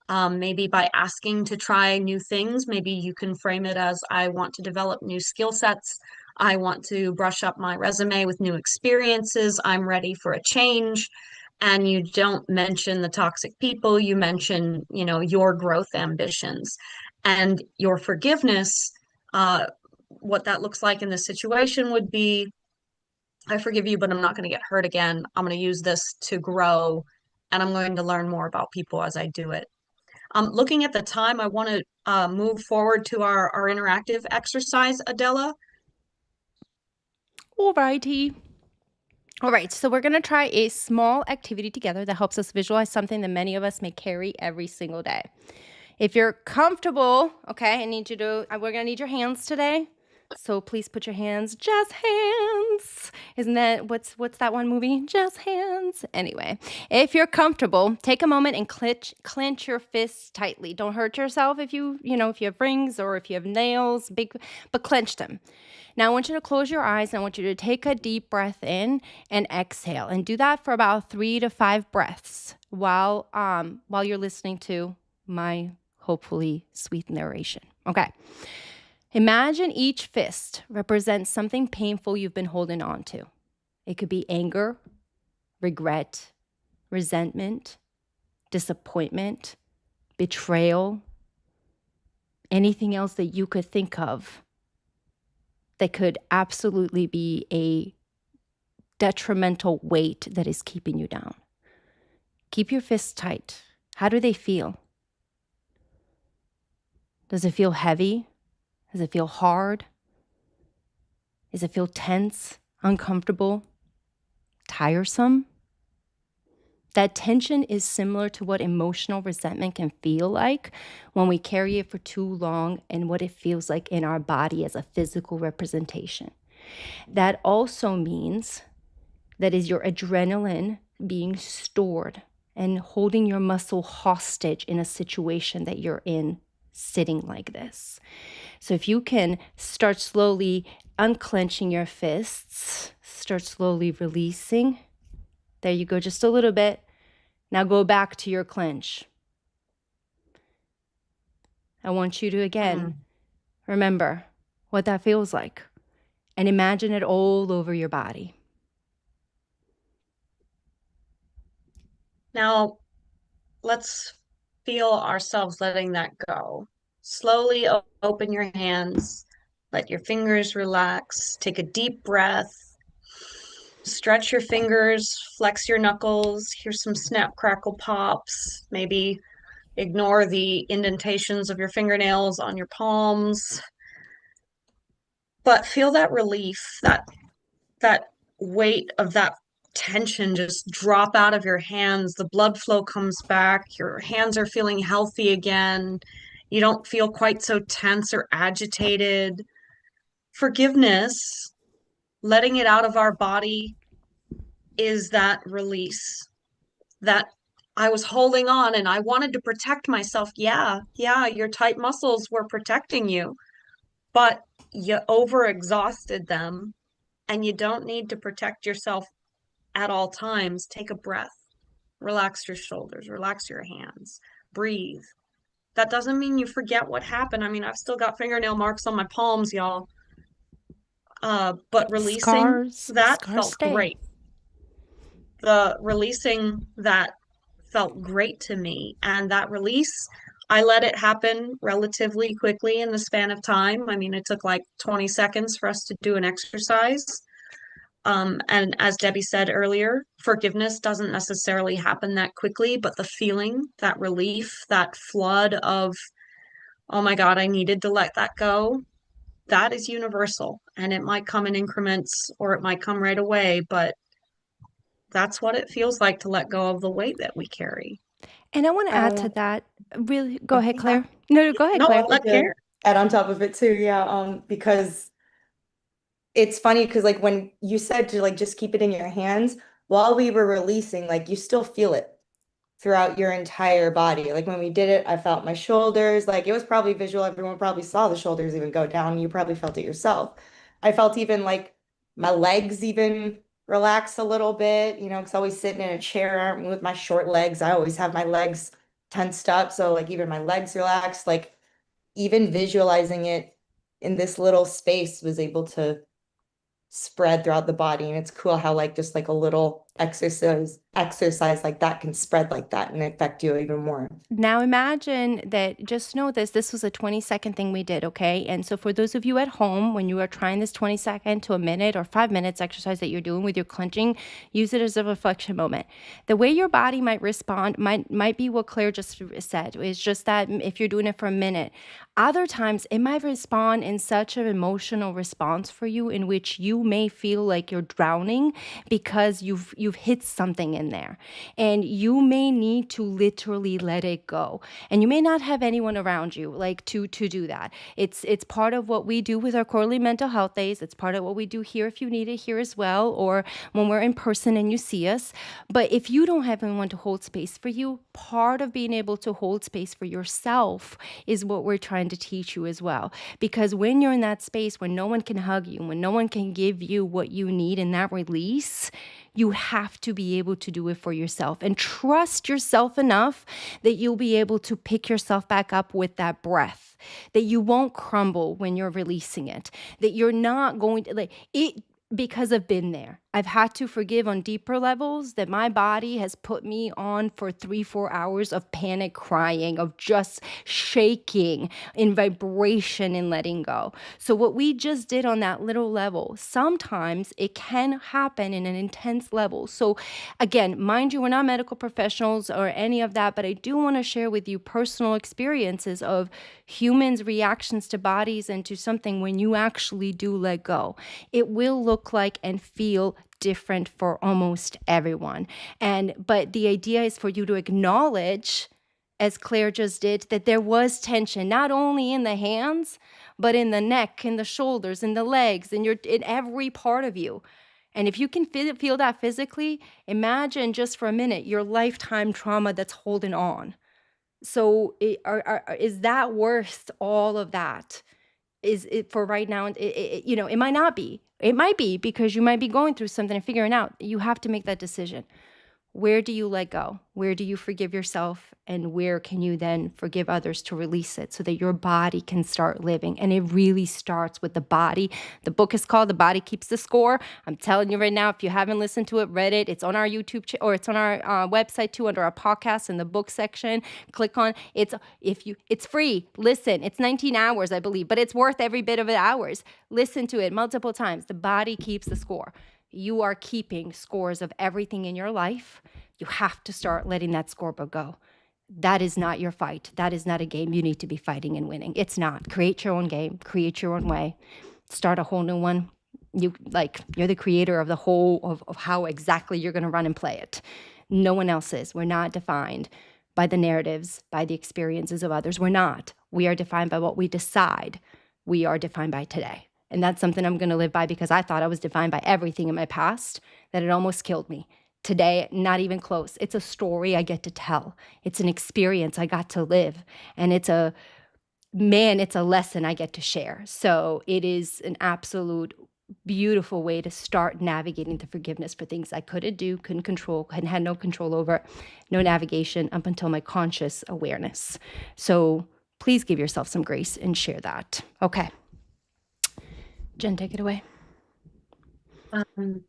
Maybe by asking to try new things. Maybe you can frame it as, I want to develop new skill sets. I want to brush up my resume with new experiences. I'm ready for a change. And you don't mention the toxic people, you mention, your growth ambitions and your forgiveness. What that looks like in this situation would be, I forgive you, but I'm not going to get hurt again. I'm going to use this to grow, and I'm going to learn more about people as I do it. Looking at the time, I want to move forward to our interactive exercise, Adela. Alrighty. All right, so we're going to try a small activity together that helps us visualize something that many of us may carry every single day. If you're comfortable, okay, we're going to need your hands today. So please put your hands, just hands. Isn't that, what's that one movie? Just hands. Anyway, if you're comfortable, take a moment and clench your fists tightly. Don't hurt yourself if you have rings or if you have nails, but clench them. Now I want you to close your eyes and I want you to take a deep breath in and exhale, and do that for about 3 to 5 breaths while you're listening to my hopefully sweet narration. Okay. Imagine each fist represents something painful you've been holding on to. It could be anger, regret, resentment, disappointment, betrayal, anything else that you could think of that could absolutely be a detrimental weight that is keeping you down. Keep your fists tight. How do they feel? Does it feel heavy? Does it feel hard? Does it feel tense, uncomfortable, tiresome? That tension is similar to what emotional resentment can feel like when we carry it for too long, and what it feels like in our body as a physical representation. That also means that is your adrenaline being stored and holding your muscle hostage in a situation that you're in, sitting like this. So if you can start slowly unclenching your fists, start slowly releasing. There you go, just a little bit. Now go back to your clench. I want you to, again, remember what that feels like and imagine it all over your body. Now, let's feel ourselves letting that go. Slowly open your hands, let your fingers relax, take a deep breath, stretch your fingers, flex your knuckles, hear some snap, crackle, pops, maybe ignore the indentations of your fingernails on your palms. But feel that relief, that weight of that tension just drop out of your hands. The blood flow comes back. Your hands are feeling healthy again. You don't feel quite so tense or agitated. Forgiveness, letting it out of our body, is that release. That I was holding on and I wanted to protect myself. Yeah, your tight muscles were protecting you, but you overexhausted them, and you don't need to protect yourself at all times. Take a breath, relax your shoulders, relax your hands, breathe. That doesn't mean you forget what happened. I mean, I've still got fingernail marks on my palms, y'all. But releasing that felt stay. great. The releasing that felt great to me. And that release, I let it happen relatively quickly in the span of time. I mean, it took like 20 seconds for us to do an exercise. And as Debbie said earlier, forgiveness doesn't necessarily happen that quickly, but the feeling, that relief, that flood of, oh my God, I needed to let that go, that is universal, and it might come in increments or it might come right away, but that's what it feels like to let go of the weight that we carry. And I want to I add to want, that. Really, go oh, Ahead, yeah. Claire. No, go ahead, No, Claire. I'll I let wanted to Karen. add on top of it too, yeah. Because it's funny because like when you said to like just keep it in your hands while we were releasing, like you still feel it throughout your entire body. Like when we did it, I felt my shoulders, like it was probably visual. Everyone probably saw the shoulders even go down. You probably felt it yourself. I felt even like my legs even relax a little bit, you know, because always sitting in a chair with my short legs. I always have my legs tensed up. So like even my legs relaxed, like even visualizing it in this little space was able to spread throughout the body. And it's cool how like just like a little exercise like that can spread like that and affect you even more. Now imagine that, just know this was a 20-second thing we did, okay? And so for those of you at home, when you are trying this 20-second to a minute or 5 minutes exercise that you're doing with your clenching, use it as a reflection moment. The way your body might respond might be what Claire just said. It's just that if you're doing it for a minute. Other times it might respond in such an emotional response for you in which you may feel like you're drowning because you've hit something in there. And you may need to literally let it go. And you may not have anyone around you like to do that. It's part of what we do with our quarterly mental health days. It's part of what we do here if you need it here as well, or when we're in person and you see us. But if you don't have anyone to hold space for you, part of being able to hold space for yourself is what we're trying to teach you as well. Because when you're in that space, when no one can hug you, when no one can give you what you need in that release, you have to be able to do it for yourself and trust yourself enough that you'll be able to pick yourself back up with that breath, that you won't crumble when you're releasing it, that you're not going to like it. Because I've been there. I've had to forgive on deeper levels that my body has put me on for 3-4 hours of panic crying, of just shaking in vibration and letting go. So what we just did on that little level, sometimes it can happen in an intense level. So again, mind you, we're not medical professionals or any of that, but I do want to share with you personal experiences of humans' reactions to bodies and to something when you actually do let go. It will look like and feel different for almost everyone. But the idea is for you to acknowledge, as Claire just did, that there was tension, not only in the hands, but in the neck, in the shoulders, in the legs, in every part of you. And if you can feel that physically, imagine just for a minute your lifetime trauma that's holding on. So is that worth all of that? Is it for right now? It might not be. It might be because you might be going through something and figuring out. You have to make that decision. Where do you let go? Where do you forgive yourself? And where can you then forgive others to release it so that your body can start living? And it really starts with the body. The book is called The Body Keeps the Score. I'm telling you right now, if you haven't listened to it, read it, it's on our YouTube or it's on our website too, under our podcast in the book section. Click on it's free. Listen, it's 19 hours, I believe, but it's worth every bit of the hours. Listen to it multiple times. The body keeps the score. You are keeping scores of everything in your life. You have to start letting that scoreboard go. That is not your fight. That is not a game you need to be fighting and winning. It's not. Create your own game. Create your own way. Start a whole new one. You're the creator of the whole of how exactly you're going to run and play it. No one else is. We're not defined by the narratives, by the experiences of others. We're not. We are defined by what we decide. We are defined by today. And that's something I'm going to live by because I thought I was defined by everything in my past, that it almost killed me. Today, not even close. It's a story I get to tell. It's an experience I got to live. And it's a lesson I get to share. So it is an absolute beautiful way to start navigating the forgiveness for things I couldn't do, couldn't control, had no control over, no navigation up until my conscious awareness. So please give yourself some grace and share that. Okay. Jen, take it away.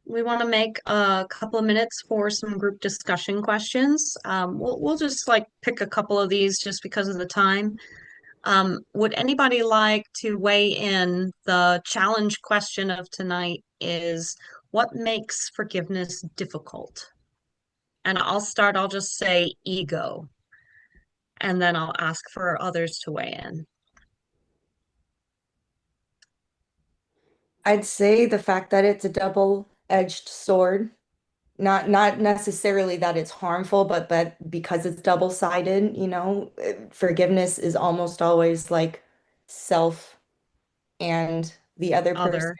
We want to make a couple of minutes for some group discussion questions. We'll just like pick a couple of these just because of the time. Would anybody like to weigh in? The challenge question of tonight is, what makes forgiveness difficult? And I'll just say ego, and then I'll ask for others to weigh in. I'd say the fact that it's a double-edged sword, not necessarily that it's harmful, but because it's double-sided, forgiveness is almost always like self and the other person. Other,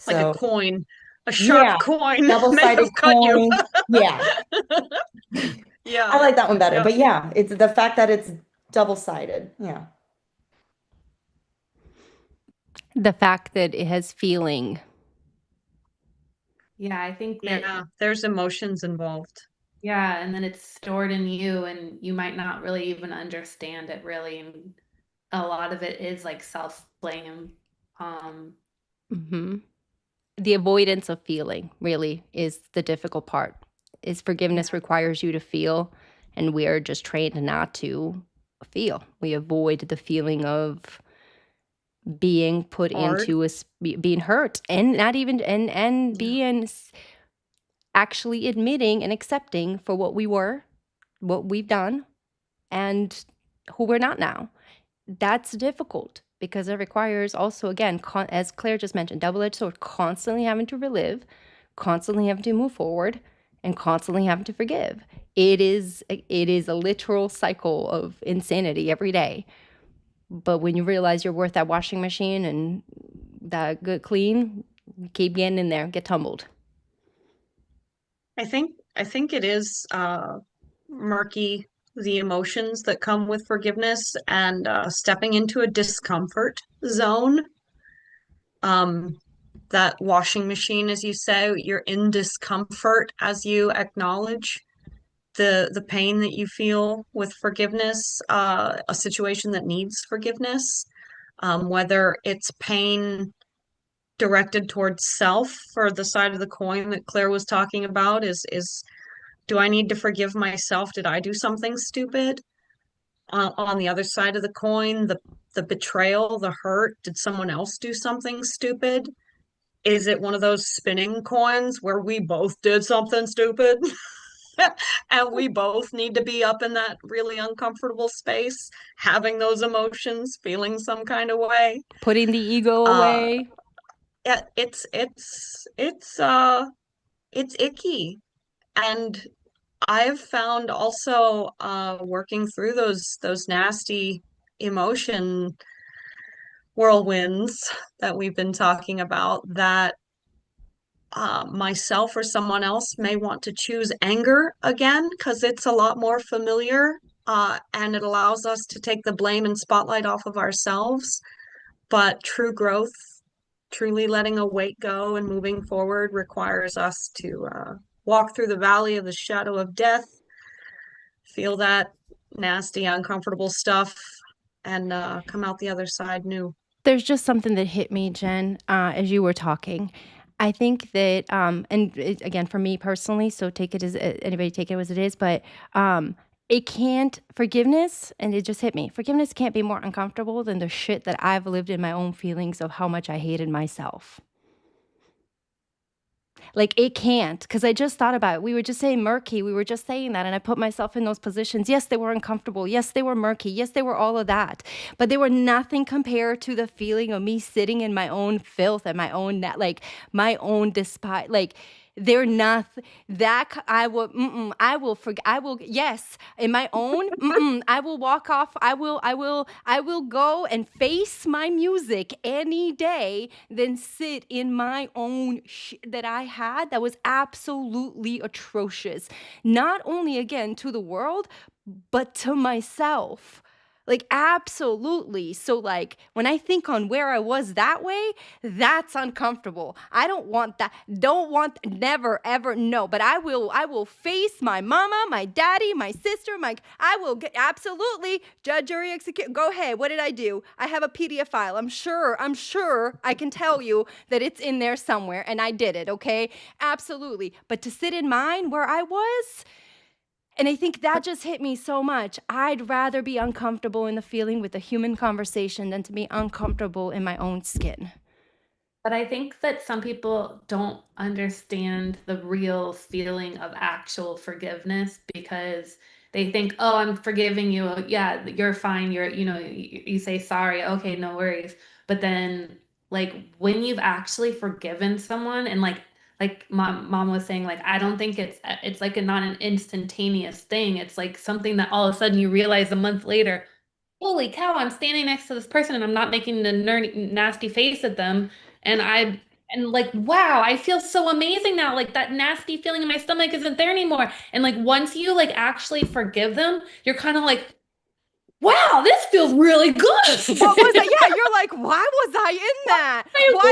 like a So coin, a yeah, sharp coin may double-sided have cut you. coin. Yeah, I Yeah, like that one better. yeah. But yeah, it's the fact that it's double-sided. Yeah. The fact that it has feeling. Yeah, I think that, Yeah, there's emotions involved. yeah, and then it's stored in you and you might not really even understand it really. And a lot of it is like self-blame. hmm The avoidance of feeling really is the difficult part. Is forgiveness requires you to feel, and we are just trained not to feel. We avoid the feeling of being put Hard. into being hurt, and not even and being actually admitting and accepting for what we were, what we've done, and who we're not now. That's difficult because it requires also, again, as Claire just mentioned, double-edged sword, constantly having to relive, constantly having to move forward, and constantly having to forgive. It is a literal cycle of insanity every day. But when you realize you're worth that washing machine and that good clean, keep getting in there, get tumbled. I think it is murky, the emotions that come with forgiveness and stepping into a discomfort zone. That washing machine, as you say, you're in discomfort as you acknowledge the pain that you feel with forgiveness, a situation that needs forgiveness, whether it's pain directed towards self, for the side of the coin that Claire was talking about, is do I need to forgive myself? Did I do something stupid? On the other side of the coin, the betrayal, the hurt, did someone else do something stupid? Is it one of those spinning coins where we both did something stupid? And we both need to be up in that really uncomfortable space, having those emotions, feeling some kind of way. Putting the ego Uh, away. yeah, it's icky. And I've found also working through those nasty emotion whirlwinds that we've been talking about, that myself or someone else may want to choose anger again because it's a lot more familiar, and it allows us to take the blame and spotlight off of ourselves. But true growth, truly letting a weight go and moving forward, requires us to walk through the valley of the shadow of death, feel that nasty, uncomfortable stuff, and come out the other side new. There's just something that hit me, Jen, as you were talking. I think that, again, for me personally, so take it as anybody take it as it is, but it can't, forgiveness, and it just hit me. Forgiveness can't be more uncomfortable than the shit that I've lived in my own feelings of how much I hated myself. Like, it can't, because I just thought about it. We were just saying murky. We were just saying that, and I put myself in those positions. Yes, they were uncomfortable. Yes, they were murky. Yes, they were all of that. But they were nothing compared to the feeling of me sitting in my own filth and my own, like, my own despite, like, they're nothing that I will forget. I will, yes, in my own, I will walk off. I will go and face my music any day than sit in my own that I had that was absolutely atrocious. Not only again to the world, but to myself. Like, absolutely. So, like, when I think on where I was that way, that's uncomfortable. I don't want that. Don't want, never, ever, no. But I will face my mama, my daddy, my sister, I will get, absolutely, judge, jury, execute. Go ahead. What did I do? I have a PDF file. I'm sure I can tell you that it's in there somewhere, and I did it, okay? Absolutely. But to sit in mine where I was, and I think that just hit me so much. I'd rather be uncomfortable in the feeling with a human conversation than to be uncomfortable in my own skin. But I think that some people don't understand the real feeling of actual forgiveness because they think, oh, I'm forgiving you. Yeah, you're fine. You say sorry. Okay, no worries. But then like when you've actually forgiven someone, and like mom was saying, like I don't think it's like not an instantaneous thing. It's like something that all of a sudden you realize a month later, holy cow, I'm standing next to this person and I'm not making a nasty face at them. And like, wow, I feel so amazing now. Like that nasty feeling in my stomach isn't there anymore. And like once you like actually forgive them, you're kind of like, wow, this feels really good. What was that? Yeah, you're like, why was I in that? I Why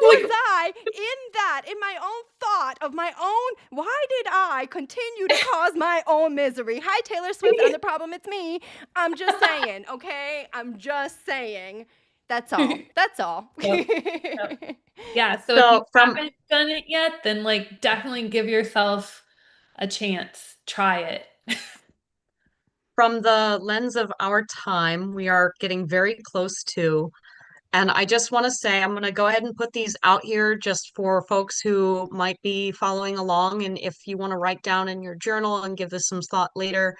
avoided was I in that? In my own thought of my own, why did I continue to cause my own misery? Hi, Taylor Swift, and the problem, it's me. I'm just saying, okay? I'm just saying. That's all. That's all. Yep. Yeah, so if So you haven't done it yet, then like definitely give yourself a chance. Try it. from the lens of our time, we are getting very close to, and I just want to say, I'm going to go ahead and put these out here just for folks who might be following along. And if you want to write down in your journal and give this some thought later,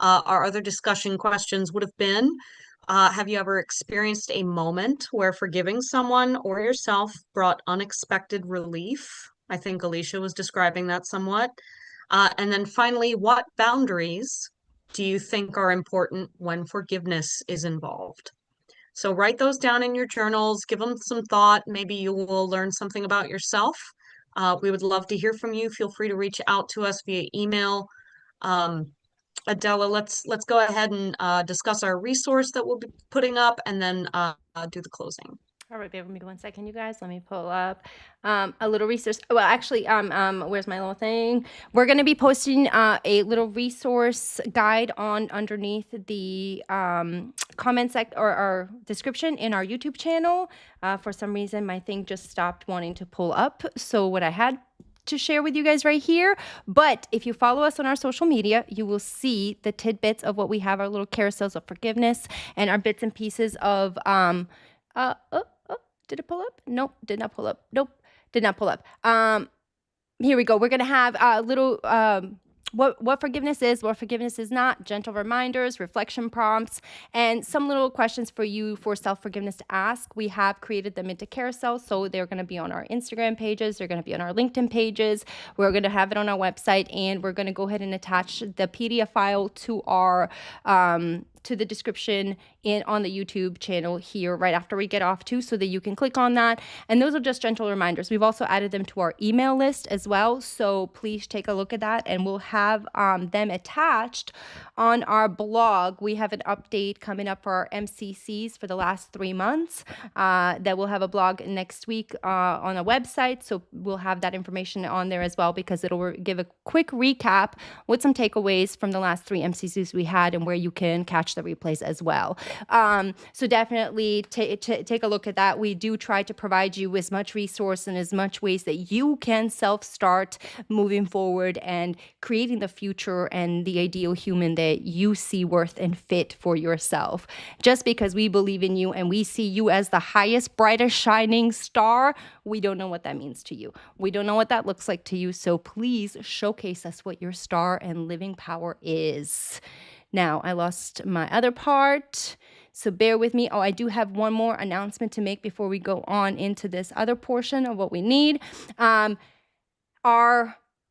our other discussion questions would have been, have you ever experienced a moment where forgiving someone or yourself brought unexpected relief? I think Alicia was describing that somewhat. And then finally, what boundaries do you think are important when forgiveness is involved? So write those down in your journals, give them some thought. Maybe you will learn something about yourself. We would love to hear from you. Feel free to reach out to us via email. Adela, let's go ahead and discuss our resource that we'll be putting up, and then do the closing. All right, bear with me 1 second, you guys. Let me pull up a little resource. Well, actually, where's my little thing? We're going to be posting a little resource guide on underneath the comment or description in our YouTube channel. For some reason, my thing just stopped wanting to pull up. So what I had to share with you guys right here. But if you follow us on our social media, you will see the tidbits of what we have, our little carousels of forgiveness and our bits and pieces of did it pull up? Nope, did not pull up. Nope, did not pull up. Here we go. We're gonna have a little what forgiveness is, what forgiveness is not, gentle reminders, reflection prompts, and some little questions for you for self-forgiveness to ask. We have created them into carousels, so they're going to be on our Instagram pages, they're going to be on our LinkedIn pages, we're going to have it on our website, and we're going to go ahead and attach the PDF file to our to the description on the YouTube channel here right after we get off too, so that you can click on that. And those are just gentle reminders. We've also added them to our email list as well, so please take a look at that, and we'll have them attached on our blog. We have an update coming up for our MCCs for the last 3 months that we'll have a blog next week on a website, so we'll have that information on there as well, because it'll give a quick recap with some takeaways from the last 3 MCCs we had and where you can catch the replays as well. So definitely take a look at that. We do try to provide you as much resource and as much ways that you can self-start moving forward and creating the future and the ideal human that you see worth and fit for yourself. Just because we believe in you and we see you as the highest, brightest, shining star, we don't know what that means to you. We don't know what that looks like to you. So please showcase us what your star and living power is. Now, I lost my other part, so bear with me. Oh, I do have one more announcement to make before we go on into this other portion of what we need. Our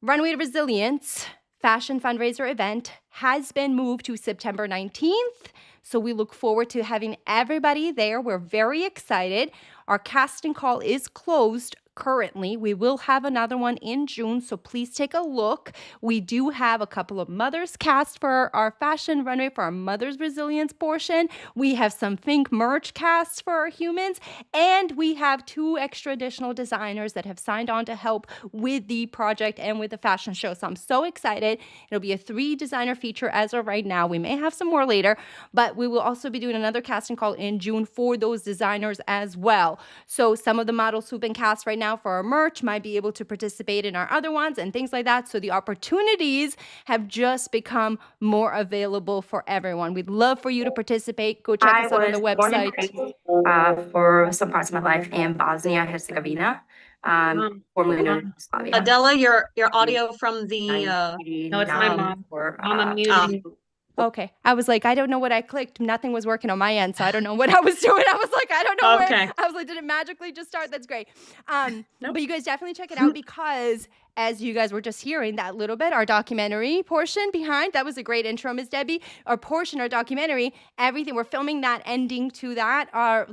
Runway to Resilience fashion fundraiser event has been moved to September 19th, so we look forward to having everybody there. We're very excited. Our casting call is closed currently. We will have another one in June, so please take a look. We do have a couple of mothers cast for our fashion runway for our Mother's Resilience portion. We have some Think merch cast for our humans, and we have 2 extra additional designers that have signed on to help with the project and with the fashion show. So I'm so excited. It'll be a 3 designer feature as of right now. We may have some more later, but we will also be doing another casting call in June for those designers as well. So some of the models who've been cast right now for our merch might be able to participate in our other ones and things like that. So the opportunities have just become more available for everyone. We'd love for you to participate. Go check us out on the website. For some parts of my life in Bosnia Herzegovina, formerly known as Yugoslavia. Adela, your audio from the No, it's my mom. I'm muting. Okay. I was like, I don't know what I clicked. Nothing was working on my end, so I don't know what I was doing. I was like, I don't know Okay. where. I was like, did it magically just start? That's great. Nope. But you guys definitely check it out because, as you guys were just hearing that little bit, our documentary portion behind, that was a great intro, Ms. Debbie. Our portion, our documentary, everything, we're filming that ending to that, our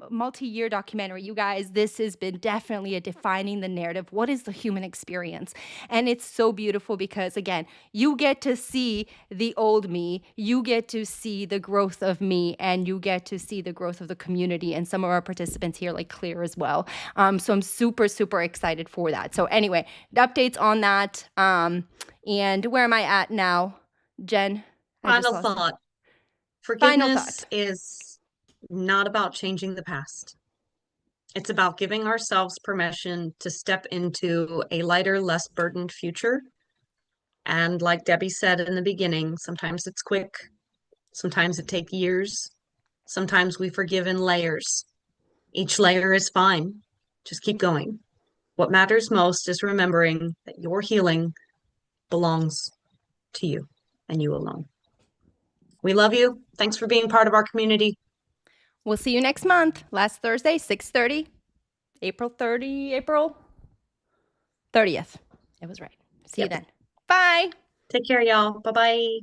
multi-year documentary. You guys, this has been definitely a defining the narrative. What is the human experience? And it's so beautiful because, again, you get to see the old me, you get to see the growth of me, and you get to see the growth of the community, and some of our participants here, like Clear as well. So I'm super, super excited for that. So anyway, updates on that. And where am I at now, Jen? Final thought. Forgiveness is not about changing the past. It's about giving ourselves permission to step into a lighter, less burdened future. And like Debbie said in the beginning, sometimes it's quick, sometimes it takes years, sometimes we forgive in layers. Each layer is fine. Just keep going. What matters most is remembering that your healing belongs to you and you alone. We love you. Thanks for being part of our community. We'll see you next month, last Thursday, 6:30, April 30th. It was right. See you then. Bye. Take care, y'all. Bye-bye.